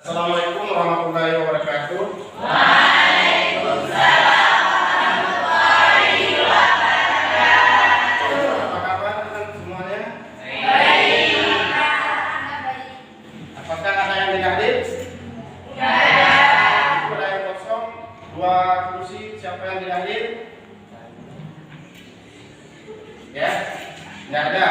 Assalamualaikum warahmatullahi wabarakatuh. Apa kabar semuanya? Baik. Apakah ada yang tidak hadir? Ada yang kosong? 2 kursi, siapa yang tidak hadir? Ya, tidak ada.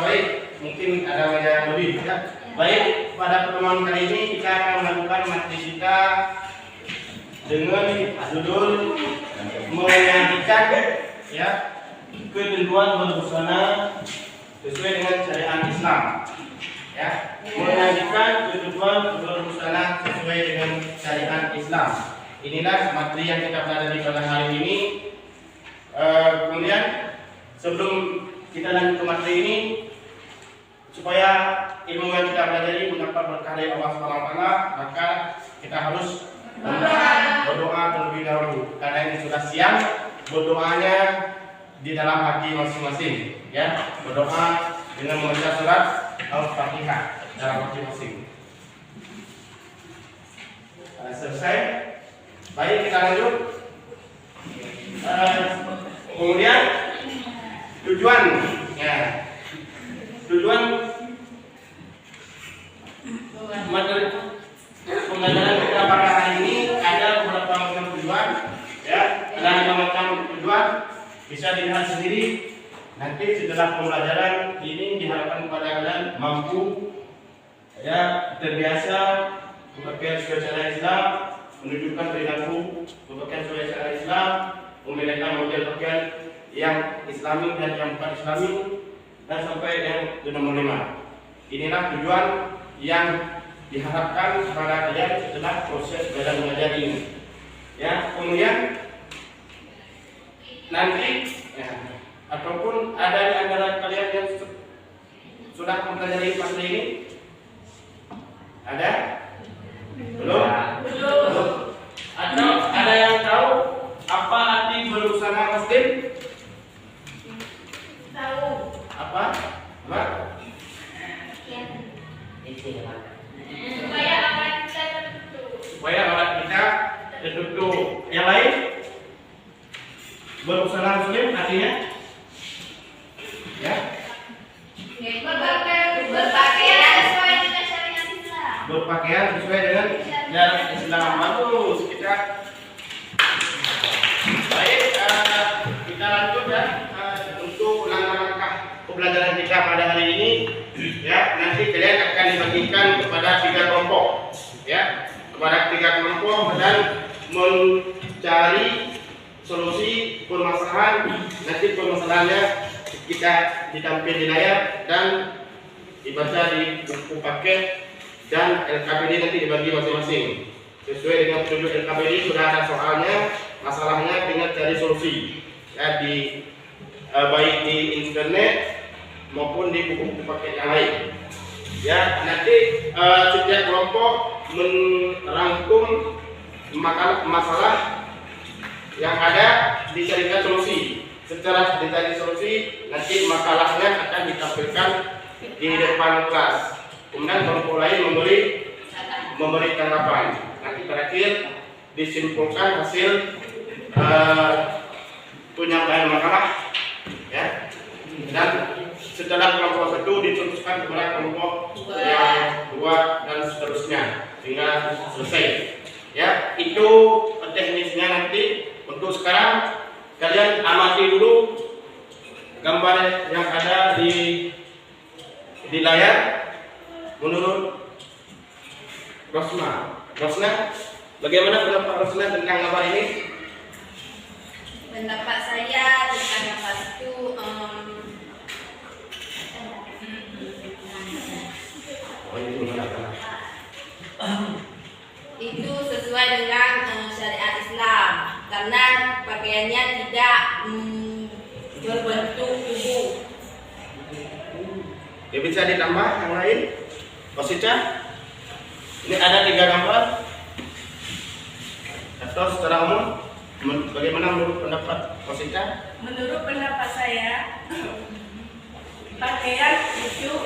Baik, mungkin ada yang lebih ya. Baik, pada pertemuan kali ini kita akan melakukan materi kita dengan judul menyajikan ya ketentuan berbusana sesuai dengan syariat Islam. Ya, menyajikan ketentuan berbusana sesuai dengan syariat Islam. Inilah materi yang kita pelajari pada hari ini. Kemudian sebelum kita lanjut ke materi ini, supaya ilmu yang kita pelajari mendapat berkah dari Allah SWT, maka kita harus berdoa terlebih dahulu. Karena ini sudah siang, berdoanya di dalam hati masing-masing. Ya, berdoa dengan membaca surat Al-Fatihah dalam masing-masing. Selesai. Baik, kita lanjut. Kemudian tujuan materi pembelajaran kita pada hari ini ada beberapa macam tujuan. Ya, ada 5 macam tujuan, bisa dilihat sendiri. Nanti setelah pembelajaran ini diharapkan kepada kalian mampu ya terbiasa berpakaian sesuai syariat Islam, menunjukkan perilaku berpakaian sesuai syariat Islam, membedakan model pakaian yang Islami dan yang bukan Islami, dan sampai yang nomor 5. Inilah tujuan yang diharapkan kepada kalian setelah proses belajar mengajar ini. Ya, kemudian nanti ya, ataupun ada di antara kalian yang sudah mempelajari materi ini? Ada? Belum? Atau ada yang tahu apa arti berbusana muslim? Tahu. Apa? Mbak? Supaya aurat kita tertutup. Yang lain? Berbusana muslim artinya? Ya? Berpakaian sesuai dengan syariat Islam. Berpakaian sesuai dengan syariat Islam. Bagus. Kita lanjut ya untuk langkah-langkah pembelajaran kita pada hari ini. Ya, nanti kalian akan dibagikan kepada 3 kelompok. Ya, kepada 3 kelompok dan mencari solusi permasalahan. Nanti permasalahannya kita ditampil di layar dan dibaca di buku paket, dan LKPD nanti dibagi masing-masing. Sesuai dengan petunjuk LKPD sudah ada soalnya, masalahnya tinggal cari solusi. Ya, baik di internet maupun di buku-buku paket yang lain. Ya, nanti setiap kelompok merangkum masalah yang ada, dicarikan solusi. Setelah dicari solusi, nanti masalahnya akan ditampilkan di depan kelas. Kemudian kelompok lain memberi tanggapan. Nanti terakhir disimpulkan hasil penyampaian makalah. Ya. Dan setelah kelompok 1 diteruskan kepada kelompok yang 2 dan seterusnya hingga selesai. Ya, itu teknisnya nanti. Untuk sekarang kalian amati dulu gambar yang ada di layar menurut Rosna. Bagaimana pendapat Rosna tentang gambar ini? Pendapat saya tentang gambar itu itu sesuai dengan syariat Islam, karena pakaiannya tidak berbentuk tubuh. Ya, bisa ditambah yang lain? Posisinya ini ada 3 gambar. Atau secara umum bagaimana menurut pendapat posisinya? Menurut pendapat saya, pakaian itu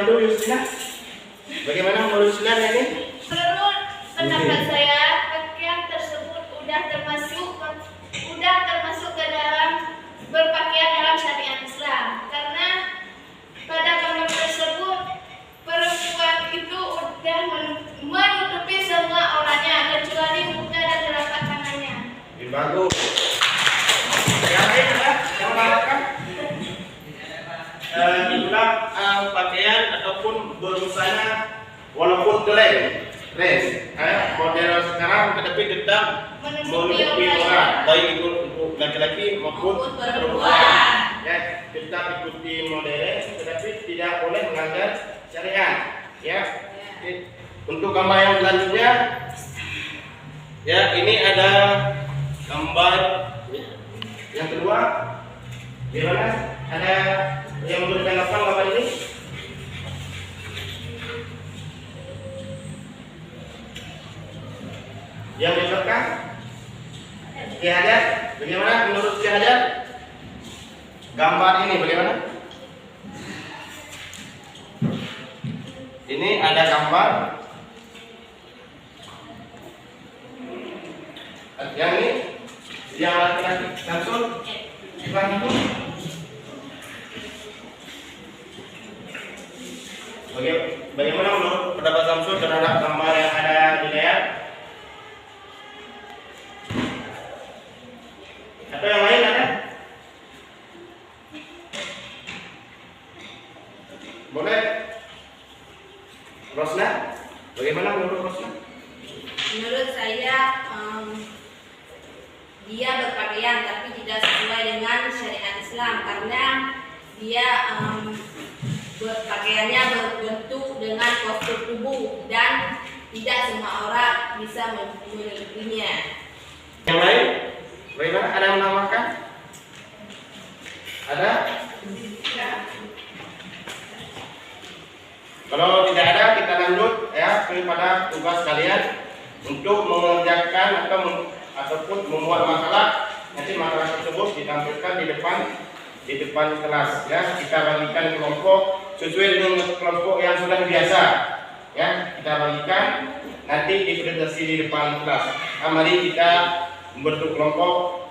dulu Yustina. Bagaimana menurut Yustina ini? Menurut pendapat saya, pakaian tersebut udah termasuk ke dalam berpakaian dalam syariat Islam. Karena pada gambar tersebut perempuan itu udah menutupi semua auratnya kecuali muka dan telapak tangannya. Bagus. Yang lain ada yang melakukan? Itulah pakaian ataupun berbusana walaupun keren, model sekarang tetapi tetap menutupi aurat, baik itu untuk laki-laki maupun perempuan. Ya, tetap ikuti model tetapi tidak boleh melanggar syariat. Ya. Untuk gambar yang selanjutnya, ya ini ada gambar yang kedua. Gimana? Ada yang menurut tanggapan gambar ini? Yang di belakang? Ki Hajar, bagaimana menurut Ki Hajar? Gambar ini bagaimana? Ini ada gambar. Yang ini, yang laki-laki Samsul, sebelah itu. Bagaimana menurut pendapat Samsul terhadap gambar yang ada di layar? Atau yang lain ada? Boleh? Rosna, bagaimana menurut Rosna? Menurut saya dia berpakaian tapi tidak sesuai dengan syariat Islam karena dia berpakaiannya berbentuk dengan postur tubuh dan tidak semua orang bisa menutupinya. Yang lain? Bagaimana? Ada yang menambahkan? Ada? Kalau tidak ada, kita lanjut ya kepada tugas kalian untuk mengerjakan ataupun membuat makalah. Nanti makalah tersebut ditampilkan di depan kelas ya. Kita bagikan kelompok sesuai dengan kelompok yang sudah biasa ya. Kita bagikan nanti dipresentasi di depan kelas. Mari kita membentuk kelompok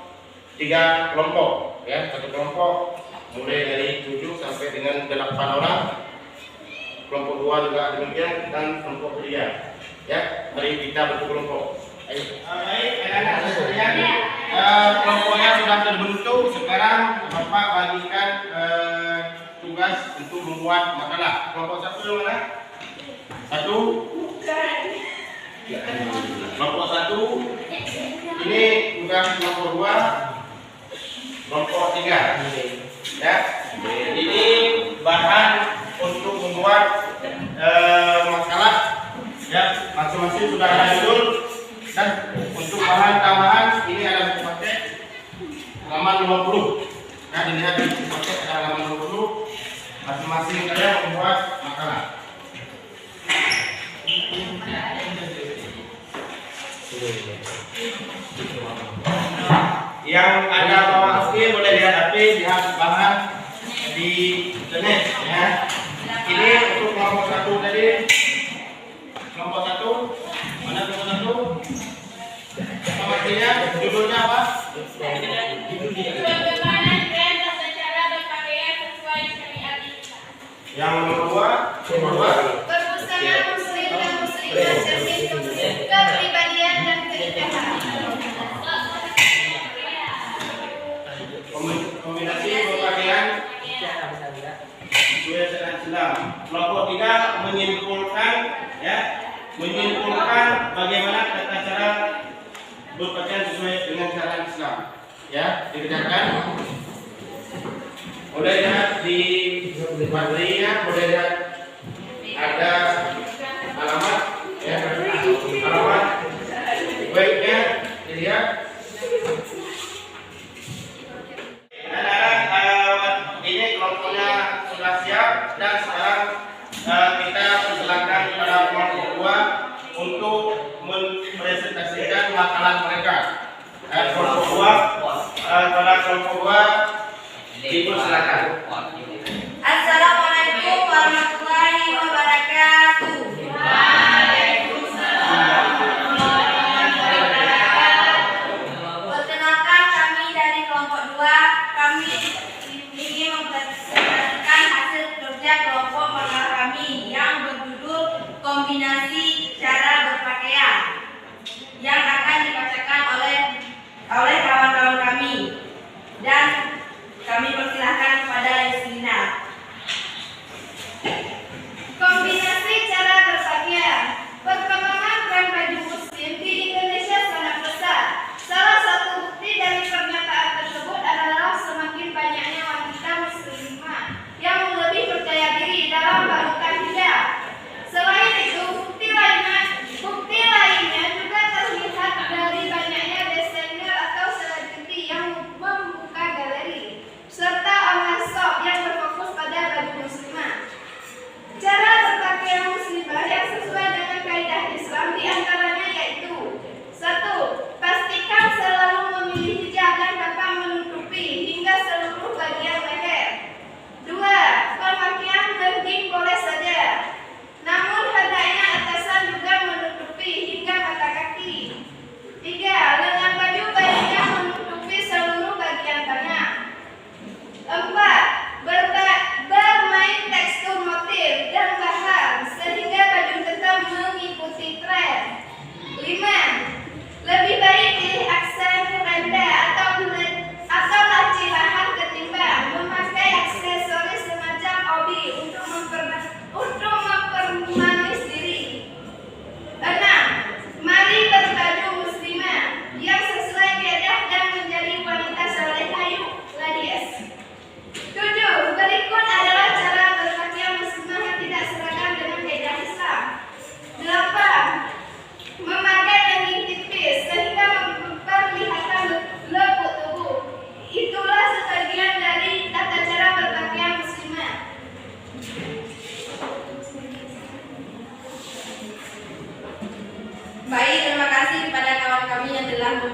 3 kelompok ya. Satu kelompok mulai dari 7 sampai dengan 8 orang. Kelompok 2 juga demikian dan kelompok 3 ya. Mari kita bentuk kelompok. Baik, anak-anak sekalian, kelompoknya sudah terbentuk. Sekarang Bapak bagikan tugas untuk membuat makalah. Kelompok 1 yang mana? 1. Kelompok 1 ini tugas kelompok 2, kelompok 3 ya. Ini bahan untuk membuat makalah ya. Masing-masing sudah ada judul. Dan untuk bahan tambahan ini ada pakai halaman 50. Nah, dilihat di pakai ada halaman 50. Masing-masing kalian membuat makalah. Yang ada bawah api boleh lihat api, lihat bahan di internet ya. Ini untuk kelompok 1 tadi. Kelompok 1 mana kelompok 1? Artinya judulnya apa? Bagaimana tren tata cara berpakaian sesuai syariat Islam. Yang nomor 2, Berbusana muslim dan muslimah cermin kepribadian dan keindahan. kombinasi berpakaian sesuai syariat Islam. Kelompok 3 menyimpulkan bagaimana tata cara berpakaian sesuai dengan syariat Islam. Ya, dikerjakan. Boleh lihat di materinya, boleh lihat ada alamat ya, alamat webnya dilihat. Ini kelompoknya sudah siap dan sekarang kita persilakan pada kelompok 2 untuk mempresentasikan makalah mereka. Pada kelompok 2 dipersilakan. Assalamualaikum warahmatullahi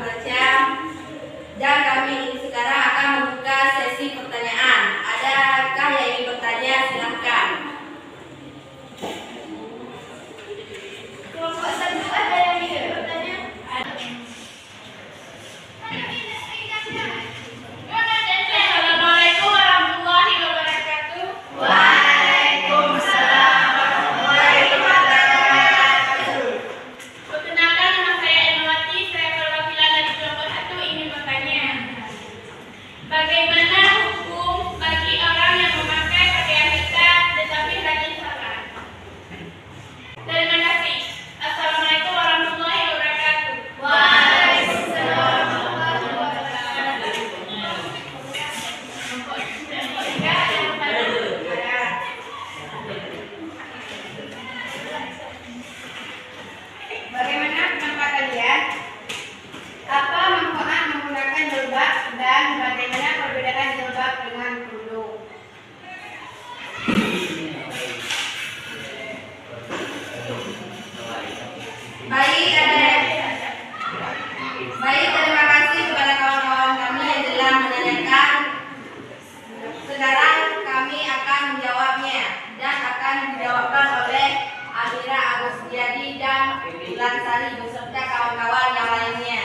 macam. Dan kami sekarang akan membuka sesi pertanyaan. Adakah yang ingin bertanya? Silakan. Kelompok 1 ada yang ingin bertanya? Assalamualaikum warahmatullahi wabarakatuh. Waalaikumsalam warahmatullahi wabarakatuh. Perkenalkan, nama saya Enwati. Saya perwakilan dari kelompok 1 ingin bertanya. Bagaimana hukum bagi orang yang memakai pakaian hitam tetapi rajin salat? Terima kasih. Assalamualaikum warahmatullahi wabarakatuh. Waalaikumsalam warahmatullahi wabarakatuh. Bagaimana pendapat kalian? Apa manfaat menggunakan jilbab dan bagaimana perbedaan jilbab dengan kerudung? Baik, terima kasih kepada kawan-kawan kami yang telah menanyakan. Sekarang kami akan menjawabnya dan akan dijawabkan oleh Amira Agusdiadi dan Bulan Sari beserta kawan-kawan yang lainnya.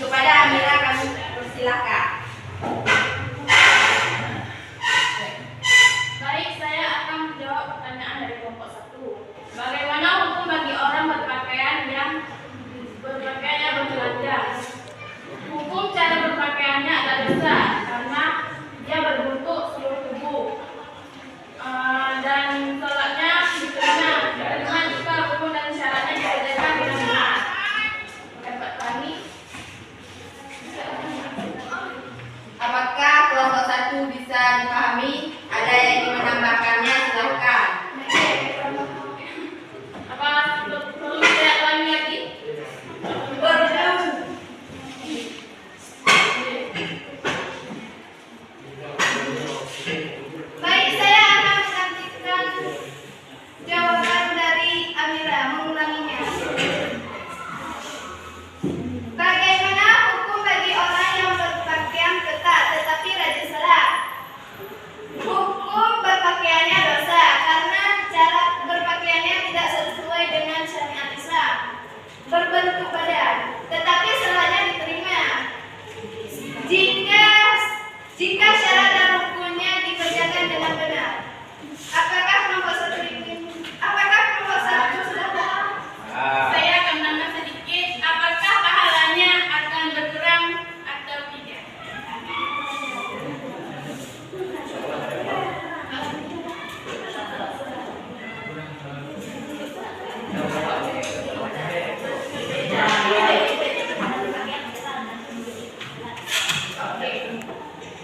Kepada Amira kami persilakan. Baik, saya akan menjawab pertanyaan dari kelompok 1. Bagaimana hukum bagi orang berpakaian yang bertelanjang? Hukum cara berpakaiannya adalah dosa karena dia berbentuk seluruh tubuh. Dan sholatnya diterima jika rukun dan syaratnya dikerjakan dengan benar. Pendapat kami. Apakah kelompok 1 bisa dipahami? Ada yang ingin menambahkannya? Silakan. Apa perlu saya ulangi lagi? Baik, saya akan menggantikan jawaban dari Amira, mengulanginya. Bagaimana hukum bagi orang yang berpakaian ketat tetapi rajin salat? Hukum berpakaiannya dosa karena cara berpakaiannya tidak sesuai dengan syariat Islam. Berbentuk badan, tetapi salatnya diterima. Jika syarat dan rukunnya dikerjakan dengan benar. Apakah kelompok 1 sudah paham? Saya akan menambah sedikit. Apakah pahalanya akan berkurang atau tidak?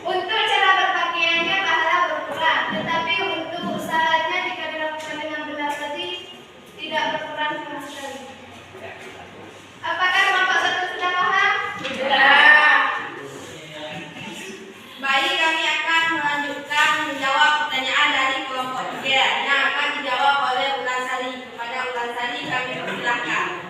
Untuk cara berpakaiannya pahala berkurang, tetapi untuk salatnya jika dilakukan dengan benar tadi tidak berkurang sama sekali. Apakah kelompok 1 sudah paham? Baik, kami akan melanjutkan menjawab pertanyaan dari kelompok 3 yang akan dijawab oleh Bulan Sari. Kepada Bulan Sari kami persilakan.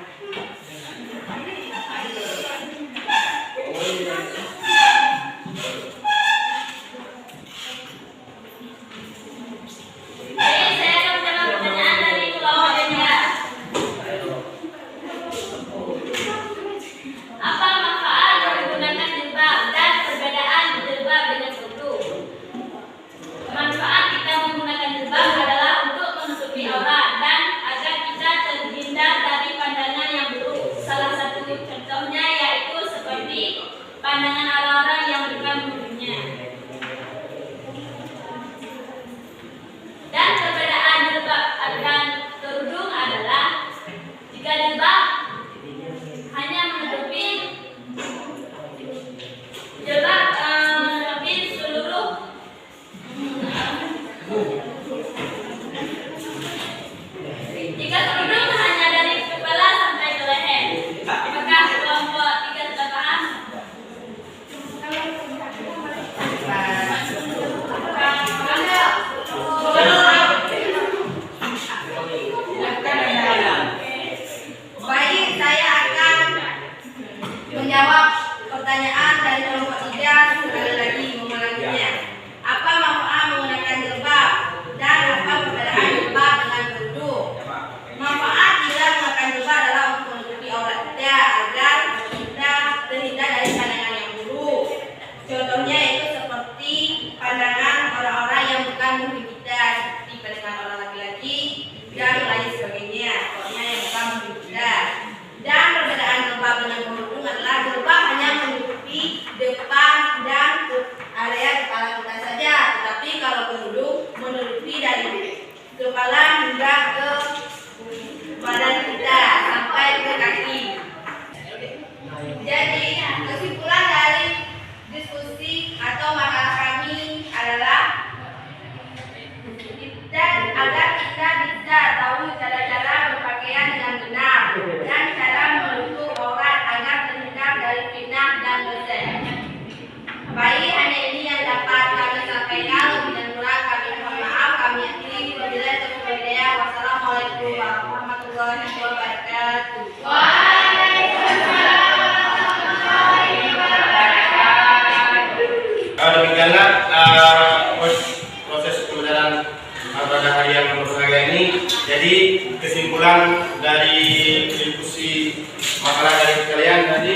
Baik, saya akan menjawab pertanyaan dari kelompok 3. Apa manfaat menggunakan jilbab dan perbedaan jilbab dengan kerudung? Manfaat kita menggunakan jilbab adalah untuk menutupi aurat dan agar kita terhindar dari pandangan yang buruk. Salah satu contohnya yaitu seperti pandangan orang-orang yang bukan muslimnya. Dan perbedaan jilbab dan kerudung adalah jika jilbab hanya menutupi seluruh jika kerudung hanya dari kepala sampai ke leher. Apakah kelompok 3 sudah paham? Pertanyaan dari kelompok 3 sekali lagi mengulanginya. Apa manfaat menggunakan jilbab dan apa perbedaan jilbab dengan kerudung? Manfaat bila menggunakan jilbab adalah untuk menutupi aurat kita agar kita terhindar dari pandangan yang buruk. Contohnya yaitu seperti pandangan orang-orang yang bukan muhrim kita, seperti pandangan orang laki-laki dan lain sebagainya. Pokoknya yang bukan muhrim kita. Dan perbedaan jilbab dengan kerudung adalah jilbab hanya menutupi depan dan area kepala kita saja, tetapi kalau kerudung menutupi dari kepala hingga ke badan kita sampai ke kaki. Jadi kesimpulan dari diskusi atau makalah kami adalah agar kita bisa tahu cara-cara berpakaian dengan benar dan cara menutup aurat agar terhindar dari fitnah dan dosa. Baik, hanya ini yang dapat kami sampaikan. Lebih dan kurang kami mohon maaf. Kami akhiri wabillahi taufiq wal hidayah. Wassalamualaikum warahmatullahi wabarakatuh. Demikianlah proses pembelajaran pada hari yang berbahagia ini. Jadi kesimpulan dari diskusi makalah dari sekalian tadi,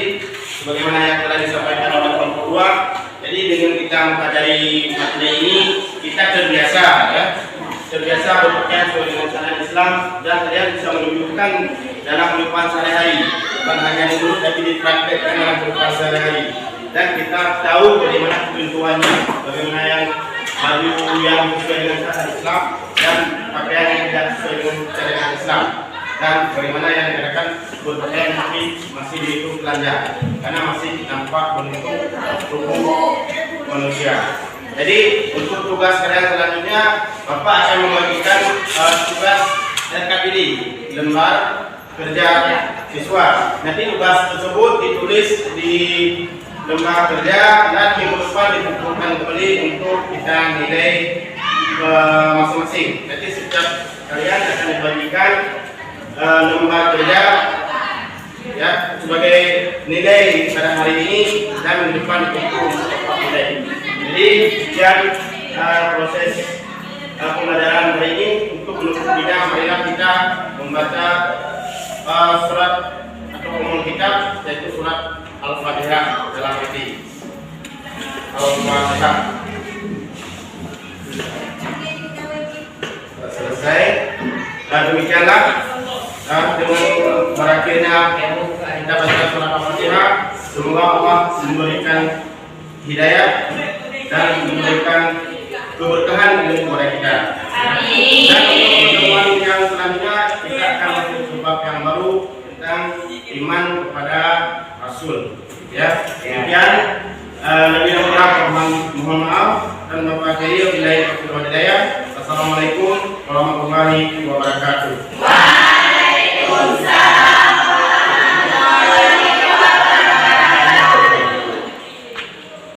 sebagaimana yang telah disampaikan oleh kelompok 2. Jadi dengan kita mempelajari materi ini, kita terbiasa berpakaian sesuai dengan syariat Islam dan kalian bisa menunjukkan dalam kehidupan sehari-hari, bukan hanya di mulut tapi dipraktekkan dalam kehidupan sehari-hari. Dan kita tahu bagaimana ketentuannya, bagaimana yang baju yang sesuai dengan syariat Islam dan pakaian yang tidak sesuai dengan syariat Islam, dan bagaimana yang dikatakan berpakaian tapi masih dihitung telanjang karena masih nampak bentuk tubuh manusia. Jadi untuk tugas kalian selanjutnya, Bapak akan membagikan tugas RKPD, lembar kerja siswa. Nanti tugas tersebut ditulis di lembar kerja dan minggu depan dikumpulkan kembali untuk kita nilai masing-masing. Nanti setiap kalian akan dibagikan lembar kerja ya sebagai nilai pada hari ini dan minggu depan dikumpulkan untuk nilai. Jadi sekian proses pembelajaran hari ini. Untuk menutup bidang, marilah kita membaca surat atau umum kitab, yaitu surat Al-Fatihah dalam arti Al-Fatihah. Selesai. Demikianlah dengan berakhirnya kita baca surat Al-Fatihah. Semoga Allah memberikan hidayah dan memberikan keberkahan kepada kita. Amin. Dan untuk pertemuan yang selanjutnya kita akan masuk ke bab yang baru tentang iman kepada Rasul. Ya, demikian. Lebih kurang mohon maaf dan Bapak Kiai wabillahi taufiq wal hidayah. Assalamualaikum warahmatullahi wabarakatuh.